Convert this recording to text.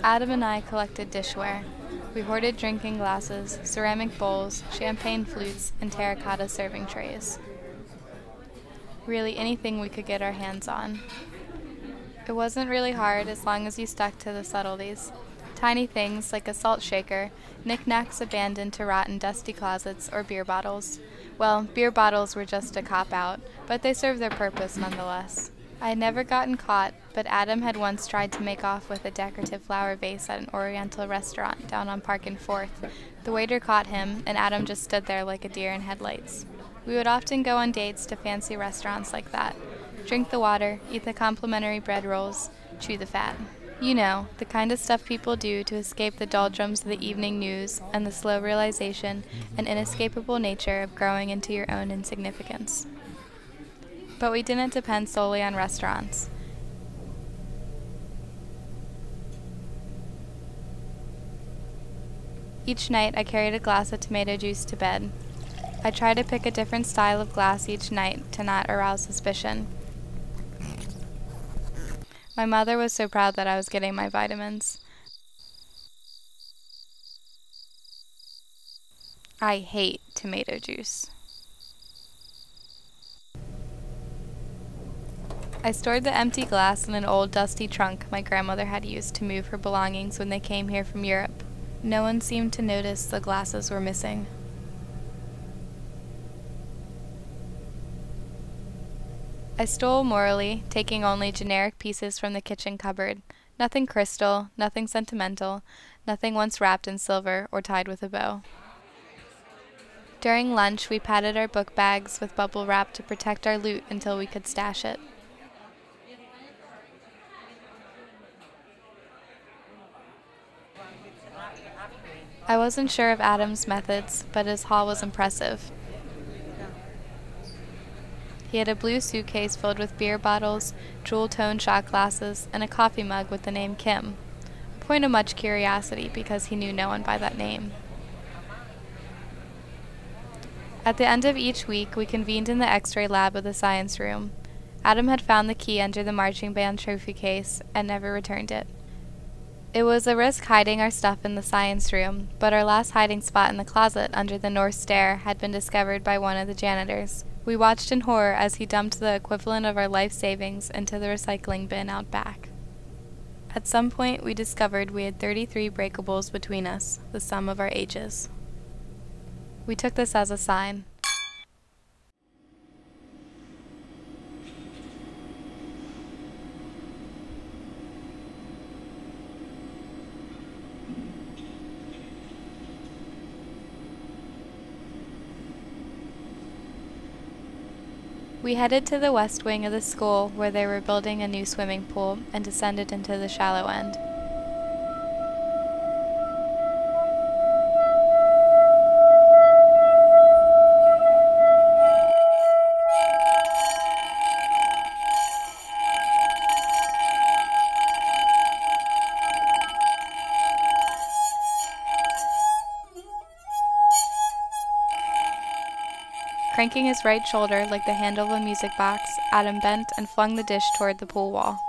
Adam and I collected dishware. We hoarded drinking glasses, ceramic bowls, champagne flutes, and terracotta serving trays. Really anything we could get our hands on. It wasn't really hard as long as you stuck to the subtleties. Tiny things like a salt shaker, knickknacks abandoned to rot in dusty closets, or beer bottles. Well, beer bottles were just a cop-out, but they served their purpose nonetheless. I had never gotten caught, but Adam had once tried to make off with a decorative flower vase at an Oriental restaurant down on Park and Fourth. The waiter caught him, and Adam just stood there like a deer in headlights. We would often go on dates to fancy restaurants like that. Drink the water, eat the complimentary bread rolls, chew the fat. You know, the kind of stuff people do to escape the doldrums of the evening news and the slow realization and inescapable nature of growing into your own insignificance. But we didn't depend solely on restaurants. Each night I carried a glass of tomato juice to bed. I tried to pick a different style of glass each night to not arouse suspicion. My mother was so proud that I was getting my vitamins. I hate tomato juice. I stored the empty glass in an old dusty trunk my grandmother had used to move her belongings when they came here from Europe. No one seemed to notice the glasses were missing. I stole morally, taking only generic pieces from the kitchen cupboard. Nothing crystal, nothing sentimental, nothing once wrapped in silver or tied with a bow. During lunch, we padded our book bags with bubble wrap to protect our loot until we could stash it. I wasn't sure of Adam's methods, but his haul was impressive. He had a blue suitcase filled with beer bottles, jewel-toned shot glasses, and a coffee mug with the name Kim. A point of much curiosity because he knew no one by that name. At the end of each week, we convened in the X-ray lab of the science room. Adam had found the key under the marching band trophy case and never returned it. It was a risk hiding our stuff in the science room, but our last hiding spot in the closet under the north stair had been discovered by one of the janitors. We watched in horror as he dumped the equivalent of our life savings into the recycling bin out back. At some point, we discovered we had 33 breakables between us, the sum of our ages. We took this as a sign. We headed to the west wing of the school where they were building a new swimming pool and descended into the shallow end. Cranking his right shoulder like the handle of a music box, Adam bent and flung the dish toward the pool wall.